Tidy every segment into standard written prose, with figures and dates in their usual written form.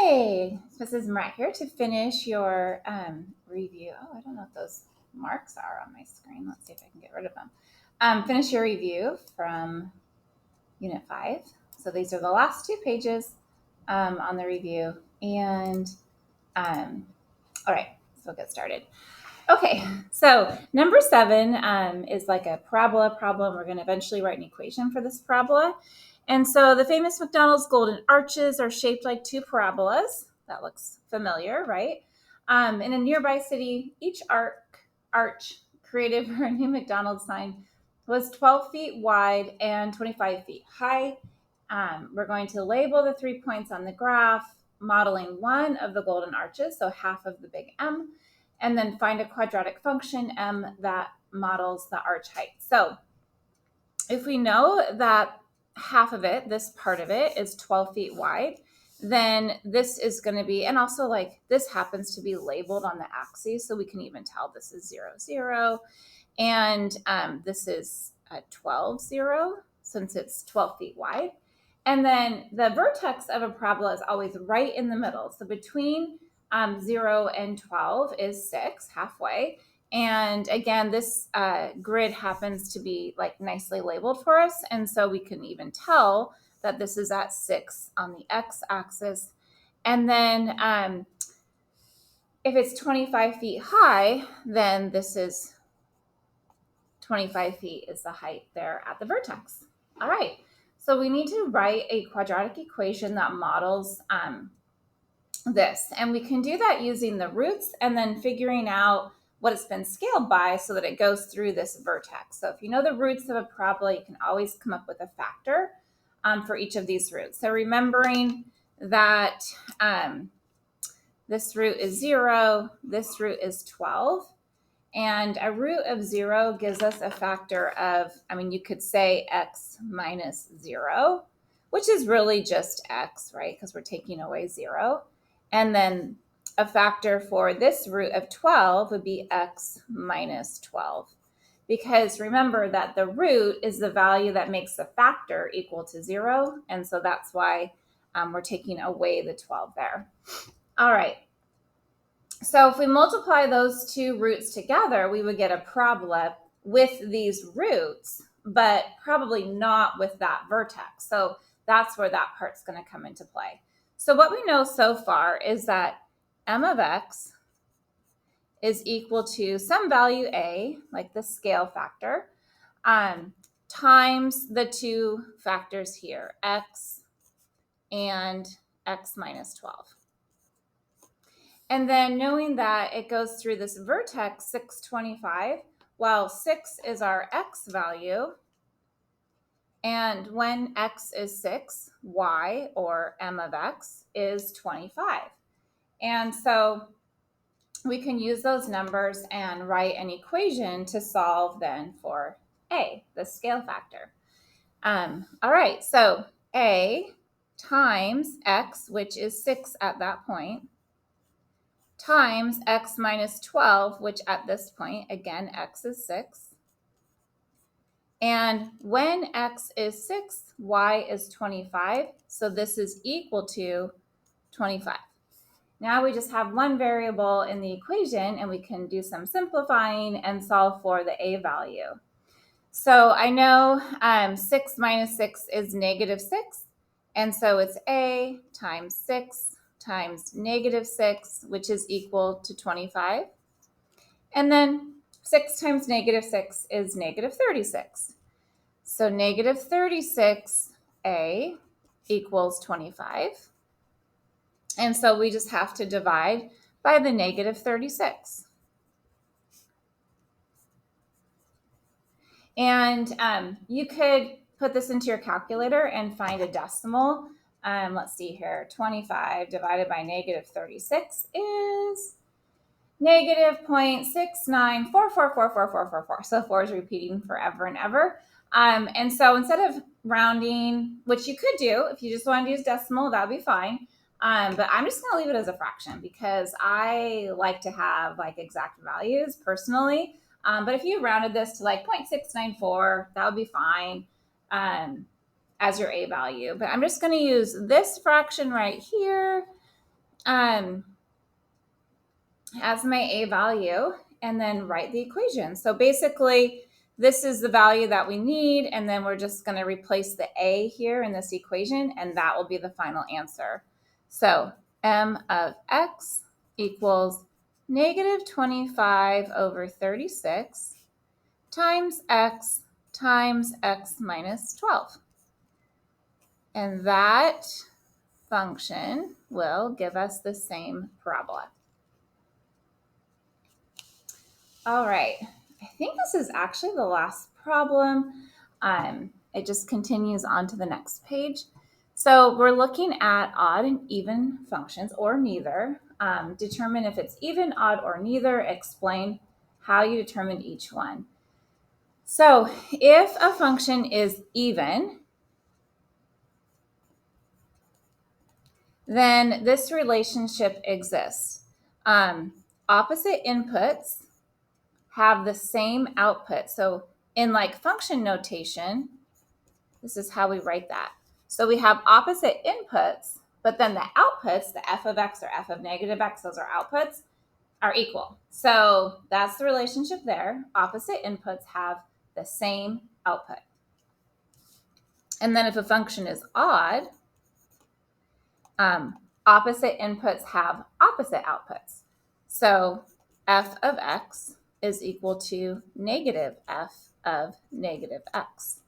Okay, Mrs. Marat here to finish your review. Oh, I don't know if those marks are on my screen. Let's see if I can get rid of them. Finish your review from Unit 5. So these are the last 2 pages on the review. And all right, so we'll get started. Okay, so number 7 is like a parabola problem. We're going to eventually write an equation for this parabola. And so the famous McDonald's golden arches are shaped like 2 parabolas. That looks familiar, right? In a nearby city, each arch created for a new McDonald's sign was 12 feet wide and 25 feet high. We're going to label the 3 points on the graph, modeling one of the golden arches, so half of the big M, and then find a quadratic function M that models the arch height. So if we know that half of it, this part of it, is 12 feet wide, then this is going to be, and also like this happens to be labeled on the axes, so we can even tell this is 0, 0, and this is 12, 0, since it's 12 feet wide. And then the vertex of a parabola is always right in the middle. So between 0 and 12 is 6, halfway. And again, this grid happens to be like nicely labeled for us. And so we can even tell that this is at 6 on the x-axis. And then if it's 25 feet high, then this is 25 feet is the height there at the vertex. All right, so we need to write a quadratic equation that models this. And we can do that using the roots and then figuring out what it's been scaled by so that it goes through this vertex. So if you know the roots of a parabola, you can always come up with a factor for each of these roots. So remembering that this root is 0, this root is 12, and a root of 0 gives us a factor of, you could say x minus 0, which is really just x, right? Because we're taking away 0. And then a factor for this root of 12 would be x minus 12. Because remember that the root is the value that makes the factor equal to 0. And so that's why we're taking away the 12 there. All right. So if we multiply those 2 roots together, we would get a parabola with these roots, but probably not with that vertex. So that's where that part's going to come into play. So what we know so far is that m of x is equal to some value a, like the scale factor, times the 2 factors here, x and x minus 12. And then knowing that it goes through this vertex 625, well, 6 is our x value. And when x is 6, y, or m of x, is 25. And so we can use those numbers and write an equation to solve then for a, the scale factor. All right, so a times x, which is 6 at that point, times x minus 12, which at this point, again, x is 6. And when x is 6, y is 25. So this is equal to 25. Now we just have one variable in the equation, and we can do some simplifying and solve for the a value. So I know 6 minus 6 is negative 6. And so it's a times 6 times negative 6, which is equal to 25. And then 6 times negative 6 is negative 36. So negative 36a equals 25. And so we just have to divide by the negative 36. And you could put this into your calculator and find a decimal. Let's see here. 25 divided by negative 36 is negative 0.69444444. So 4 is repeating forever and ever. And so instead of rounding, which you could do if you just wanted to use decimal, that would be fine. But I'm just going to leave it as a fraction because I like to have like exact values personally. But if you rounded this to like 0.694, that would be fine as your a value. But I'm just going to use this fraction right here as my a value and then write the equation. So basically, this is the value that we need, and then we're just going to replace the a here in this equation, and that will be the final answer. So m of x equals negative 25 over 36 times x minus 12. And that function will give us the same parabola. All right, I think this is actually the last problem. It just continues on to the next page. So we're looking at odd and even functions, or neither. Determine if it's even, odd, or neither. Explain how you determine each one. So if a function is even, then this relationship exists. Opposite inputs have the same output. So in like function notation, this is how we write that. So we have opposite inputs, but then the outputs, the f of x or f of negative x, those are outputs, are equal. So that's the relationship there. Opposite inputs have the same output. And then if a function is odd, opposite inputs have opposite outputs. So f of x is equal to negative f of negative x.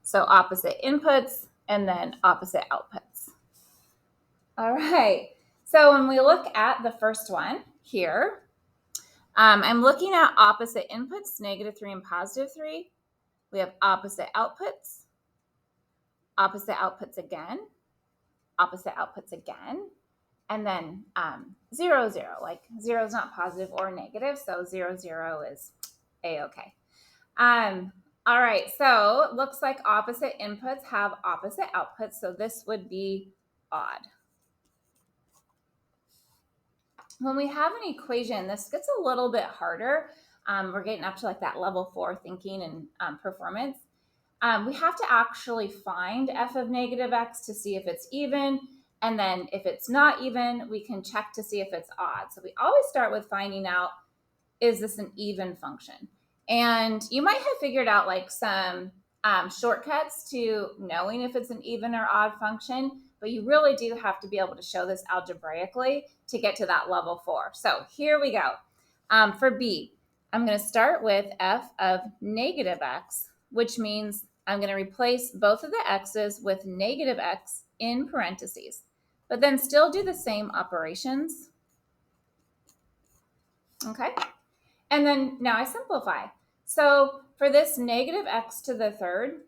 So opposite inputs and then opposite outputs. All right. So when we look at the first one here, I'm looking at opposite inputs, negative 3 and positive 3. We have opposite outputs again, opposite outputs again, and then 0, 0. Like 0 is not positive or negative, so 0, 0 is A-okay. All right, so it looks like opposite inputs have opposite outputs, so this would be odd. When we have an equation, this gets a little bit harder. We're getting up to like that level 4 thinking and performance. We have to actually find f of negative x to see if it's even. And then if it's not even, we can check to see if it's odd. So we always start with finding out, is this an even function? And you might have figured out like some shortcuts to knowing if it's an even or odd function, but you really do have to be able to show this algebraically to get to that level 4. So here we go. For b, I'm going to start with f of negative x, which means I'm going to replace both of the x's with negative x in parentheses, but then still do the same operations. Okay. And then now I simplify. So for this negative x to the third,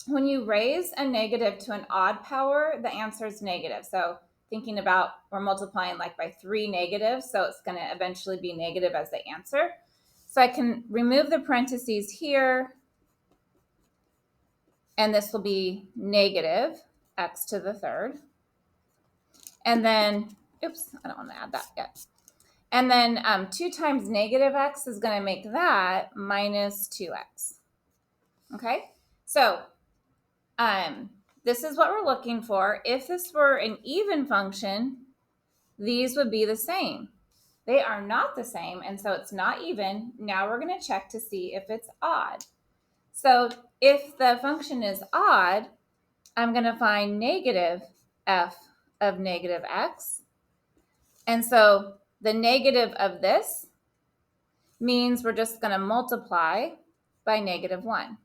when you raise a negative to an odd power, the answer is negative. So thinking about, we're multiplying like by 3 negatives, so it's going to eventually be negative as the answer. So I can remove the parentheses here, and this will be negative x to the third. And then, oops, I don't want to add that yet. And then 2 times negative x is going to make that minus 2x. Okay, so this is what we're looking for. If this were an even function, these would be the same. They are not the same, and so it's not even. Now we're going to check to see if it's odd. So if the function is odd, I'm going to find negative f of negative x. And so the negative of this means we're just going to multiply by negative 1.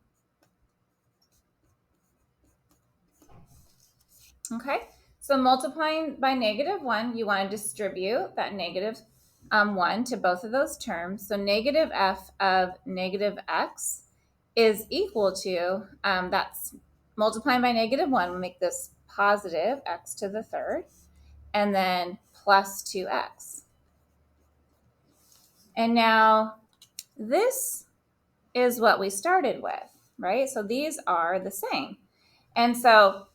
Okay, so multiplying by negative 1, you want to distribute that negative 1 to both of those terms. So negative f of negative x is equal to, that's multiplying by negative 1, we'll make this positive x to the third, and then plus 2x. And now this is what we started with, right? So these are the same. And so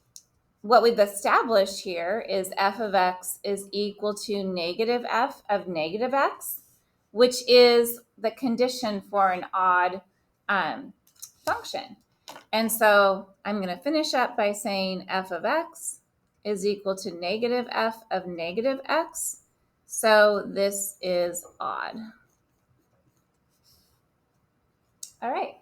what we've established here is f of x is equal to negative f of negative x, which is the condition for an odd function. And so I'm going to finish up by saying f of x is equal to negative f of negative x. So this is odd. All right.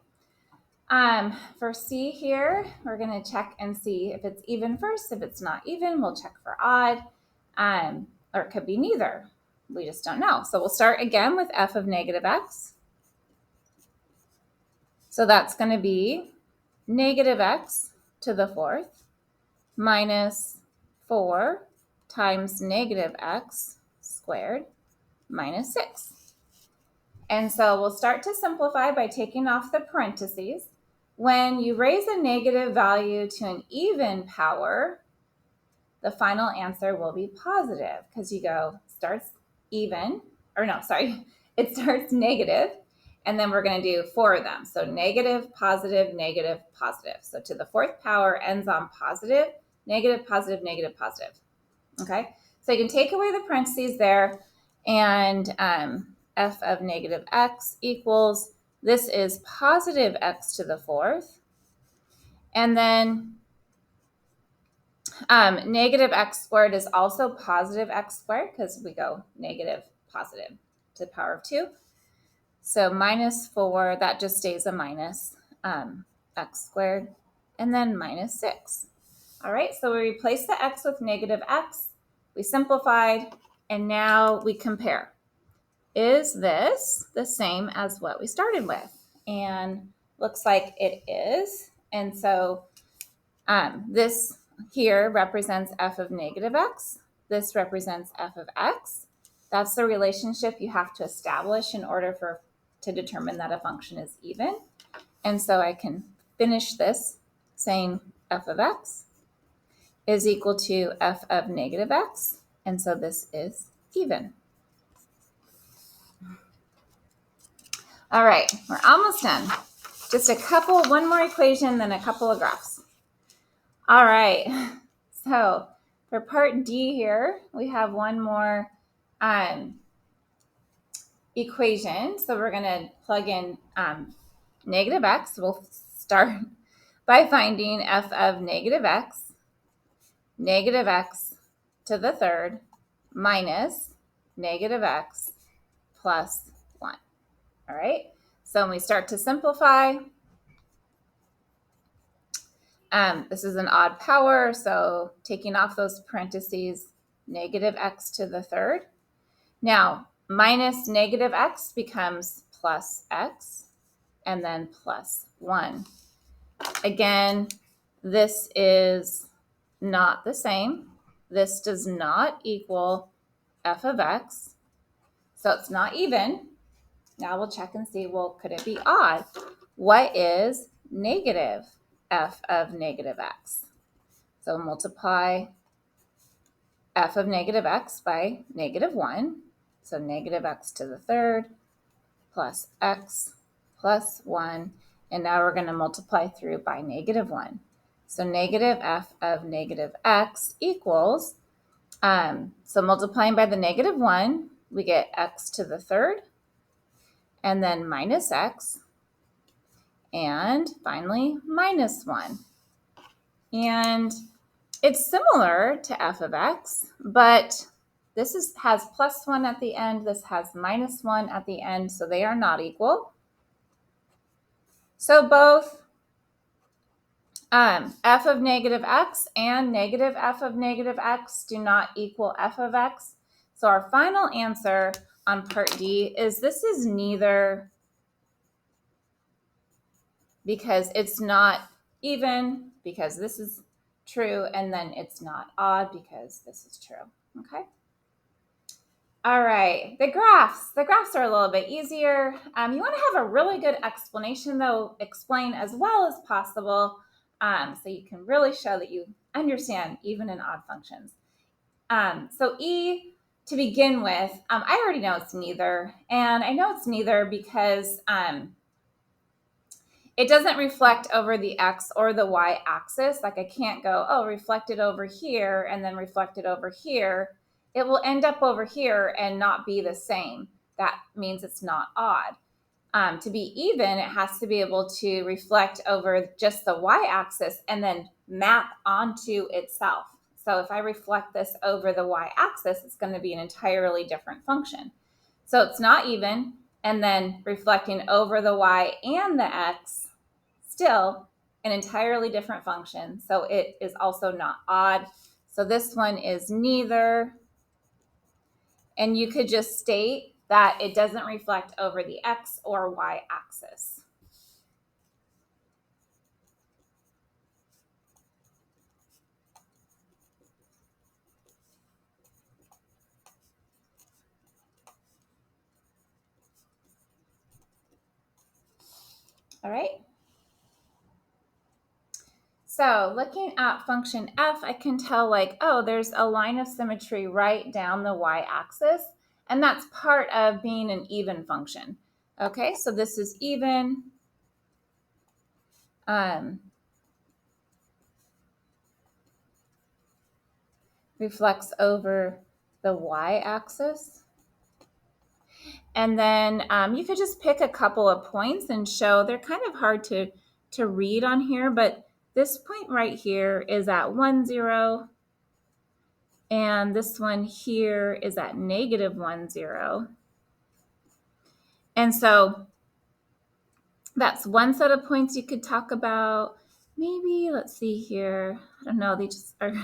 For C here, we're going to check and see if it's even first. If it's not even, we'll check for odd. Or it could be neither. We just don't know. So we'll start again with f of negative x. So that's going to be negative x to the fourth minus 4 times negative x squared minus 6. And so we'll start to simplify by taking off the parentheses. When you raise a negative value to an even power, the final answer will be positive because you go starts even, or no, sorry, it starts negative, and then we're going to do 4 of them. So negative, positive, negative, positive. So to the fourth power ends on positive, negative, positive, negative, positive. Okay, so you can take away the parentheses there, and f of negative x equals, this is positive x to the fourth, and then negative x squared is also positive x squared because we go negative, positive to the power of 2. So minus 4, that just stays a minus x squared, and then minus 6. All right, so we replace the x with negative x, we simplified, and now we compare. Is this the same as what we started with? And looks like it is. And so this here represents f of negative x. This represents f of x. That's the relationship you have to establish in order to determine that a function is even. And so I can finish this saying f of x is equal to f of negative x. And so this is even. All right, we're almost done. Just one more equation, then a couple of graphs. All right, so for part D here, we have one more equation. So we're going to plug in negative x. We'll start by finding f of negative x to the third minus negative x plus 1. All right, so when we start to simplify, this is an odd power, so taking off those parentheses, negative x to the third. Now, minus negative x becomes plus x, and then plus 1. Again, this is not the same. This does not equal f of x, so it's not even. Now we'll check and see, well, could it be odd? What is negative f of negative x? So multiply f of negative x by negative 1. So negative x to the third plus x plus 1. And now we're going to multiply through by negative 1. So negative f of negative x equals, so multiplying by the negative 1, we get x to the third, and then minus x, and finally minus 1. And it's similar to f of x, but this has plus 1 at the end, this has minus 1 at the end, so they are not equal. So both f of negative x and negative f of negative x do not equal f of x. So our final answer on part D is this is neither, because it's not even, because this is true, and then it's not odd because this is true. Okay. All right, the graphs. The graphs are a little bit easier. You want to have a really good explanation, though, explain as well as possible, so you can really show that you understand even and odd functions. So E, to begin with, I already know it's neither, and I know it's neither because it doesn't reflect over the x or the y axis. Like I can't go, oh, reflect it over here and then reflect it over here. It will end up over here and not be the same. That means it's not odd. To be even, it has to be able to reflect over just the y-axis and then map onto itself. So if I reflect this over the y-axis, it's going to be an entirely different function. So it's not even, and then reflecting over the y and the x, still an entirely different function. So it is also not odd. So this one is neither. And you could just state that it doesn't reflect over the x or y axis. All right. So looking at function f, I can tell like, oh, there's a line of symmetry right down the y-axis, and that's part of being an even function. Okay, so this is even. Reflects over the y-axis. And then you could just pick a couple of points and show. They're kind of hard to read on here, but this point right here is at 1, 0. And this one here is at negative 1, 0. And so that's one set of points you could talk about. Maybe, let's see here. I don't know, they just are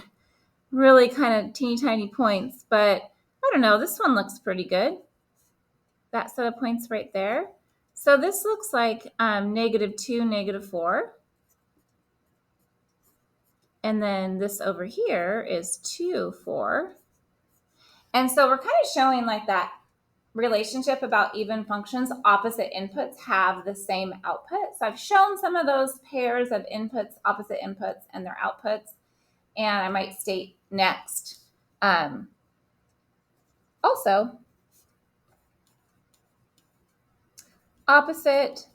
really kind of teeny tiny points, but I don't know, this one looks pretty good. That set of points right there. So this looks like negative 2, negative 4. And then this over here is 2, 4. And so we're kind of showing like that relationship about even functions. Opposite inputs have the same output. So I've shown some of those pairs of inputs, opposite inputs, and their outputs. And I might state next. Also, opposite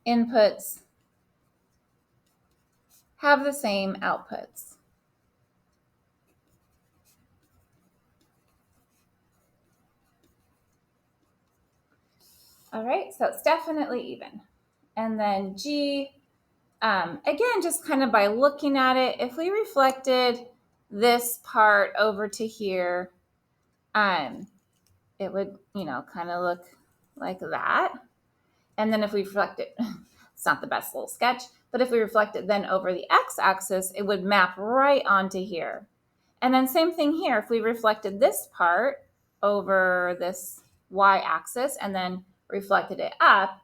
inputs have the same outputs. All right, so it's definitely even. And then G, again, just kind of by looking at it, if we reflected this part over to here, it would, kind of look like that. And then if we reflect it, it's not the best little sketch, but if we reflect it then over the x-axis, it would map right onto here. And then same thing here, if we reflected this part over this y-axis and then reflected it up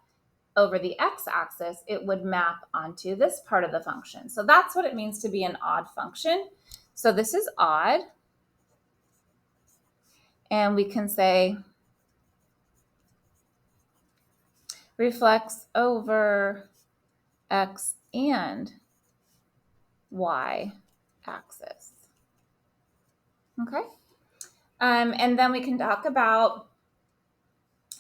over the x-axis, it would map onto this part of the function. So that's what it means to be an odd function. So this is odd. And we can say reflects over x and y axis. Okay. And then we can talk about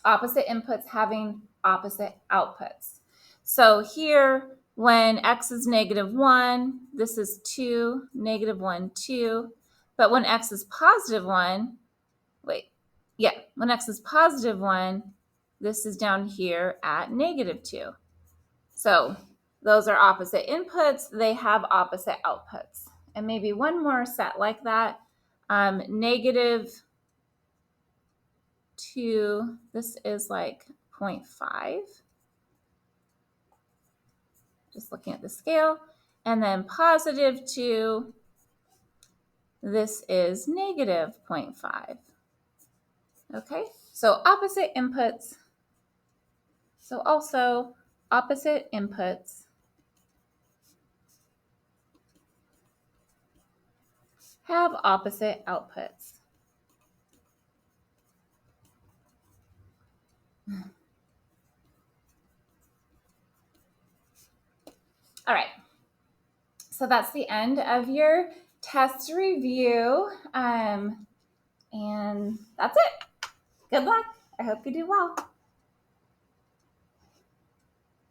opposite inputs having opposite outputs. So here, when x is negative 1, this is 2, negative 1, 2. But when x is positive 1, when x is positive 1, this is down here at negative 2. So those are opposite inputs. They have opposite outputs. And maybe one more set like that. Negative 2, this is like 0.5. Just looking at the scale. And then positive 2, this is negative 0.5. Okay, so opposite inputs. So also opposite inputs have opposite outputs. All right, so that's the end of your test review. And that's it. Good luck. I hope you do well.